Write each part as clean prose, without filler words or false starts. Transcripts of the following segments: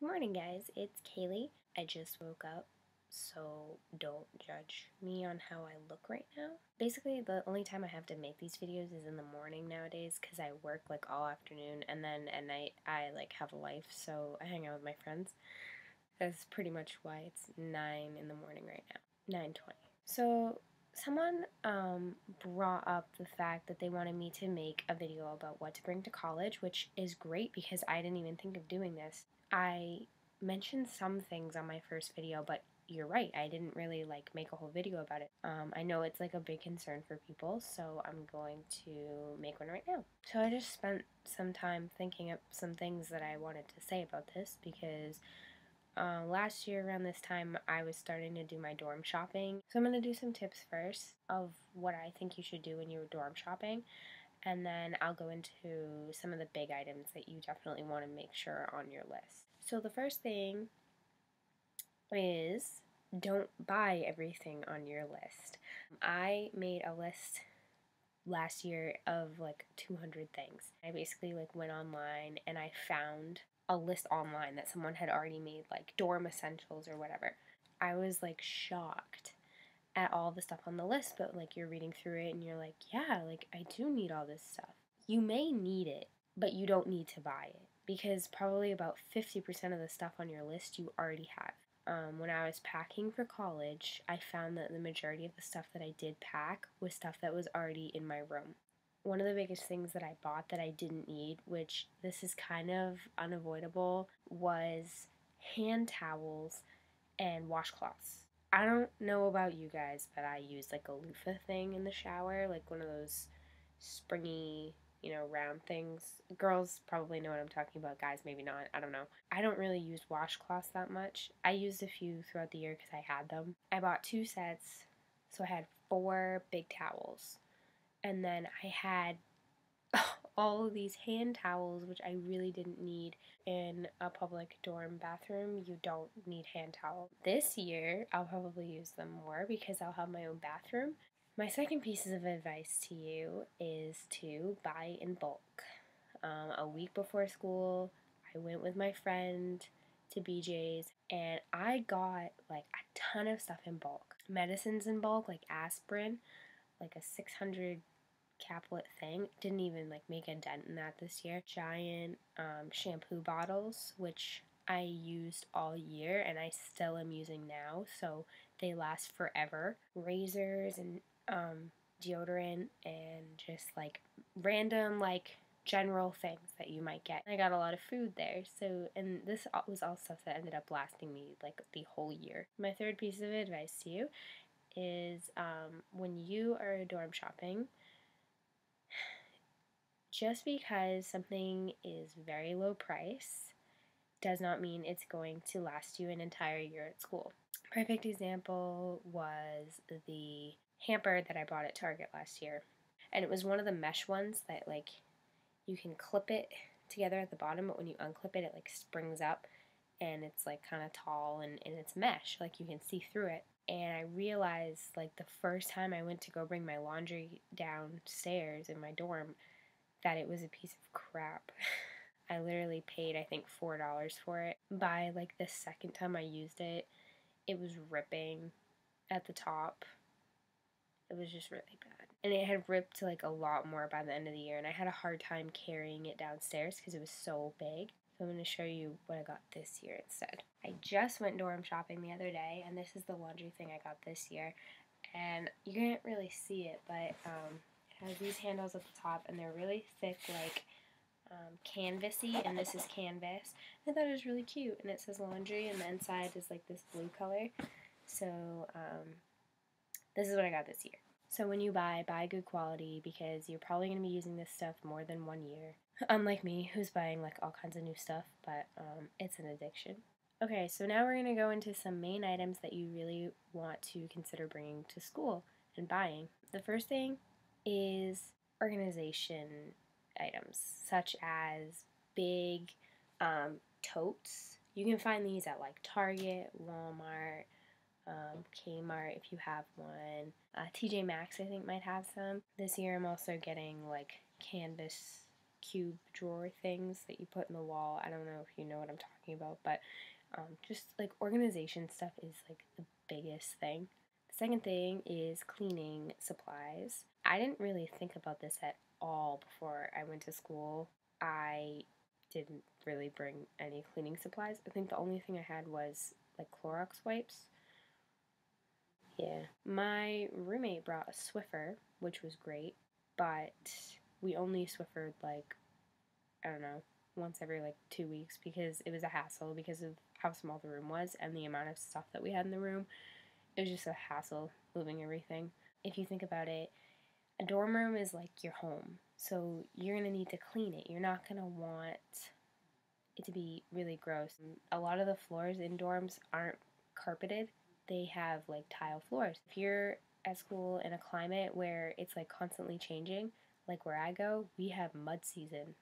Good morning, guys. It's Kaylee. I just woke up, so don't judge me on how I look right now. Basically, the only time I have to make these videos is in the morning nowadays because I work like all afternoon, and then at night I like have a life, so I hang out with my friends. That's pretty much why it's 9 in the morning right now, 9:20. So someone brought up the fact that they wanted me to make a video about what to bring to college, which is great because I didn't even think of doing this. I mentioned some things on my first video, but you're right, I didn't really like make a whole video about it. I know it's like a big concern for people, so I'm going to make one right now. So I just spent some time thinking up some things that I wanted to say about this because last year around this time I was starting to do my dorm shopping. So I'm going to do some tips first of what I think you should do when you're dorm shopping, and then I'll go into some of the big items that you definitely want to make sure are on your list. So the first thing is don't buy everything on your list. I made a list last year of like 200 things. I basically like went online and I found a list online that someone had already made, like dorm essentials or whatever. I was like shocked at all the stuff on the list, but like you're reading through it and you're like, yeah, like I do need all this stuff. You may need it, but you don't need to buy it because probably about 50% of the stuff on your list you already have. When I was packing for college, I found that the majority of the stuff that I did pack was stuff that was already in my room. One of the biggest things that I bought that I didn't need, which this is kind of unavoidable, was hand towels and washcloths. I don't know about you guys, but I use like a loofah thing in the shower, like one of those springy, round things. Girls probably know what I'm talking about, guys maybe not, I don't know. I don't really use washcloths that much. I used a few throughout the year because I had them. I bought 2 sets, so I had 4 big towels. And then I had all of these hand towels, which I really didn't need. In a public dorm bathroom, you don't need hand towels. This year, I'll probably use them more because I'll have my own bathroom. My second piece of advice to you is to buy in bulk. A week before school, I went with my friend to BJ's and I got like a ton of stuff in bulk. Medicines in bulk, like aspirin, like a 600 caplet thing. Didn't even like make a dent in that this year. Giant shampoo bottles, which I used all year and I still am using now, so they last forever. Razors and deodorant and just like random like general things that you might get. I got a lot of food there, so, and this was all stuff that ended up lasting me like the whole year. My third piece of advice to you is when you are dorm shopping, just because something is very low price does not mean it's going to last you an entire year at school. Perfect example was the hamper that I bought at Target last year. And it was one of the mesh ones that like you can clip it together at the bottom, but when you unclip it, it like springs up and it's like kind of tall and it's mesh, like you can see through it. And I realized like the first time I went to go bring my laundry downstairs in my dorm that it was a piece of crap. I literally paid, I think, $4 for it. By like the second time I used it, it was ripping at the top. It was just really bad. And it had ripped like a lot more by the end of the year, and I had a hard time carrying it downstairs because it was so big. So I'm going to show you what I got this year instead. I just went dorm shopping the other day, and this is the laundry thing I got this year. And you can't really see it, but it has these handles at the top, and they're really thick, like canvasy, and this is canvas. I thought it was really cute, and it says laundry, and the inside is like this blue color. So this is what I got this year. So when you buy good quality because you're probably going to be using this stuff more than 1 year. Unlike me, who's buying like all kinds of new stuff, but it's an addiction. Okay, so now we're going to go into some main items that you really want to consider bringing to school and buying. The first thing is organization items, such as big totes. You can find these at like Target, Walmart, Kmart if you have one. TJ Maxx I think might have some. This year I'm also getting like canvas cube drawer things that you put in the wall. I don't know if you know what I'm talking about, but just like organization stuff is like the biggest thing. The second thing is cleaning supplies. I didn't really think about this at all before I went to school. I didn't really bring any cleaning supplies. I think the only thing I had was like Clorox wipes. Yeah. My roommate brought a Swiffer, which was great, but we only Swiffered like, I don't know, once every like 2 weeks because it was a hassle because of how small the room was and the amount of stuff that we had in the room. It was just a hassle moving everything. If you think about it, a dorm room is like your home. So you're going to need to clean it. You're not going to want it to be really gross. And a lot of the floors in dorms aren't carpeted. They have like tile floors. If you're at school in a climate where it's like constantly changing, like where I go, we have mud season.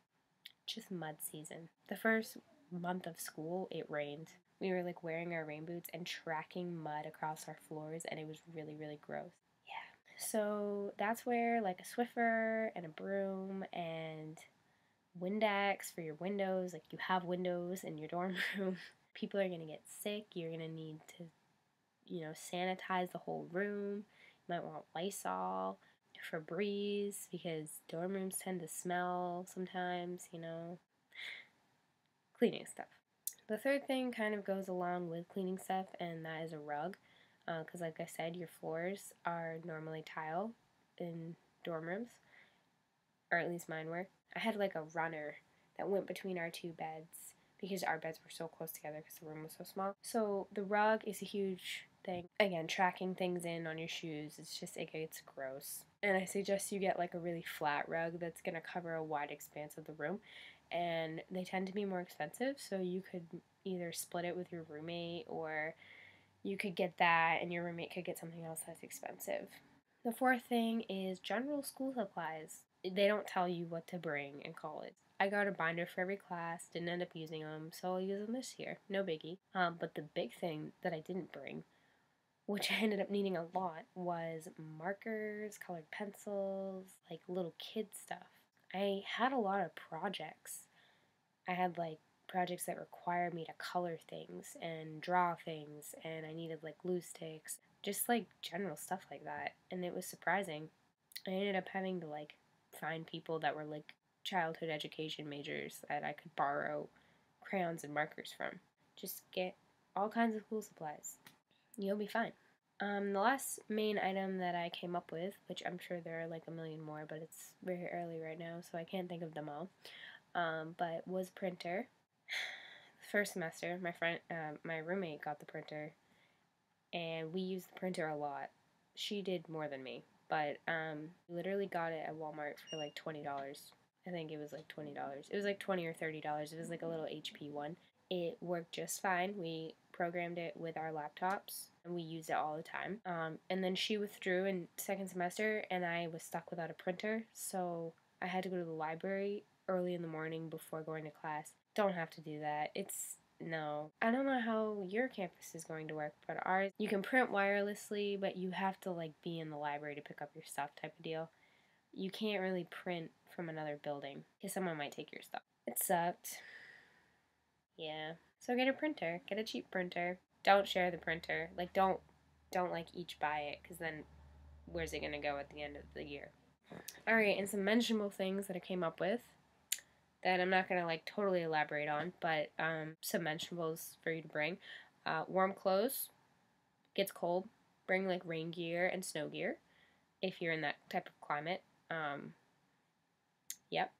Just mud season. The first month of school, it rained. We were like wearing our rain boots and tracking mud across our floors, and it was really, really gross. Yeah. So that's where like a Swiffer and a broom and Windex for your windows, like you have windows in your dorm room. People are going to get sick. You're going to need to, sanitize the whole room. You might want Lysol, Febreze, because dorm rooms tend to smell sometimes. Cleaning stuff. The third thing kind of goes along with cleaning stuff, and that is a rug. Because, like I said, your floors are normally tile in dorm rooms, or at least mine were. I had like a runner that went between our two beds because our beds were so close together because the room was so small. So the rug is a huge thing. Again, tracking things in on your shoes, it gets gross. And I suggest you get like a really flat rug that's going to cover a wide expanse of the room. And they tend to be more expensive, so you could either split it with your roommate or you could get that and your roommate could get something else that's expensive. The fourth thing is general school supplies. They don't tell you what to bring in college. I got a binder for every class, didn't end up using them, so I'll use them this year. No biggie. But the big thing that I didn't bring, which I ended up needing a lot, was markers, colored pencils, like little kid stuff. I had a lot of projects. I had like projects that required me to color things and draw things, and I needed like glue sticks, just like general stuff like that. And it was surprising. I ended up having to like find people that were like childhood education majors that I could borrow crayons and markers from. Just get all kinds of school supplies. You'll be fine. The last main item that I came up with, which I'm sure there are like a million more, but it's very early right now, so I can't think of them all, but was printer. First semester, my roommate got the printer, and we used the printer a lot. She did more than me, but literally got it at Walmart for like $20. I think it was like $20. It was like $20 or $30. It was like a little HP one. It worked just fine. We programmed it with our laptops, and we used it all the time. And then she withdrew in second semester, and I was stuck without a printer, so I had to go to the library early in the morning before going to class. Don't have to do that. No. I don't know how your campus is going to work, but ours, you can print wirelessly, but you have to like be in the library to pick up your stuff type of deal. You can't really print from another building because someone might take your stuff. It sucked. Yeah. So get a printer. Get a cheap printer. Don't share the printer. Like don't like each buy it, because then where's it going to go at the end of the year? Alright, and some mentionable things that I came up with that I'm not gonna like totally elaborate on, but some mentionables for you to bring. Warm clothes. Gets cold. Bring like rain gear and snow gear if you're in that type of climate. Yep.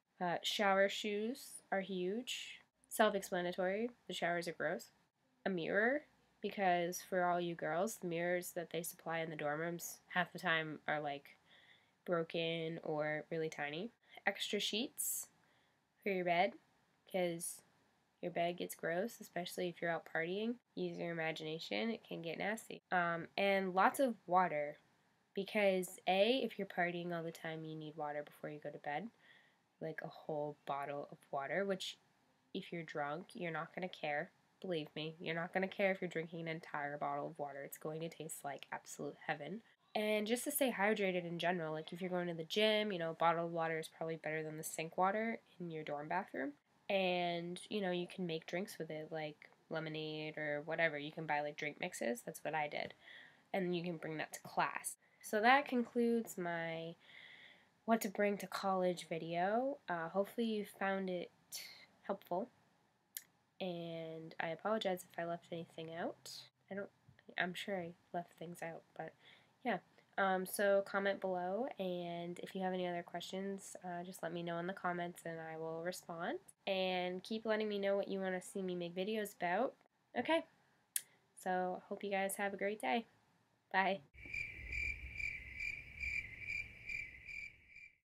Shower shoes are huge. Self-explanatory. The showers are gross. A mirror, because for all you girls, the mirrors that they supply in the dorm rooms half the time are like broken or really tiny. Extra sheets for your bed, because your bed gets gross, especially if you're out partying. Use your imagination, it can get nasty. And lots of water, because if you're partying all the time, you need water before you go to bed. Like a whole bottle of water, which if you're drunk, you're not going to care. Believe me, you're not going to care if you're drinking an entire bottle of water. It's going to taste like absolute heaven. And just to stay hydrated in general, like if you're going to the gym, bottled water is probably better than the sink water in your dorm bathroom. And, you can make drinks with it, like lemonade or whatever. You can buy like drink mixes. That's what I did. And then you can bring that to class. So that concludes my what to bring to college video. Hopefully you found it helpful. And I apologize if I left anything out. I'm sure I left things out, but yeah. So comment below, and if you have any other questions, just let me know in the comments and I will respond. And keep letting me know what you want to see me make videos about. Okay, so hope you guys have a great day. Bye.